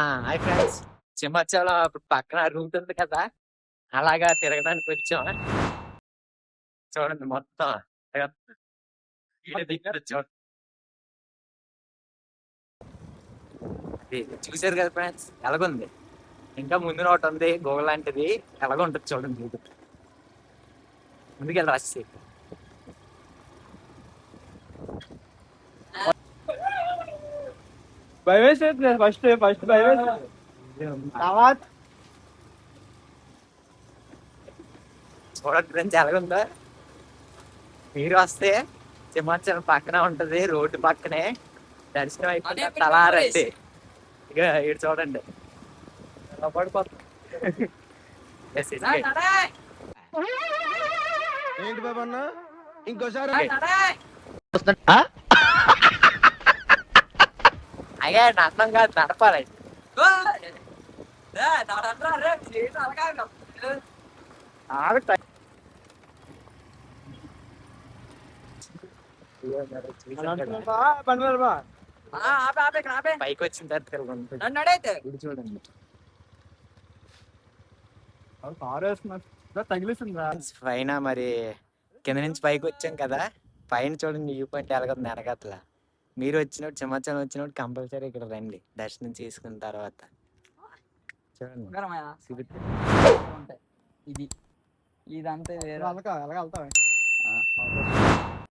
Hi friends, Simhachalam అప్పుడు పక్కన route ఉంది కదా, అలాగా తిరగడానికి వచ్చాం. చూడండి మొత్తం ఈడ దగ్గర చూడండి. చూసారు కదా ఫ్రెండ్స్, ఎలాగుంది? ఇంకా ముందు ఒకటి ఉంది గోగ లాంటిది, ఎలాగుంటుంది చూడండి. ముందుకెళ్ళి రాసి ఫస్ట్ చూడండి ఫ్రెండ్స్, ఎలాగుందో. మీరు వస్తే సింహాచలం పక్కన ఉంటది, రోడ్డు పక్కనే. దర్శనం అయిపోయిన తలారండి. ఇక ఇటు చూడండి ఏంటి బాబు అన్న ఇంకోసారి అయ్యా నన్నం కాదు, నడపాలి. పైకి వచ్చిన తర్వాత చూడండి. పైన మరి కింద నుంచి పైకి వచ్చాం కదా, పైన చూడండి వ్యూ పాయింట్ ఎలాగొంది వెనకట్ల. మీరు వచ్చినప్పుడు సింహాచలం వచ్చినప్పుడు కంపల్సరీ ఇక్కడ రండి దర్శనం చేసుకున్న తర్వాత. చూడండి ఇది ఇదంతా వేరే వెళ్తావా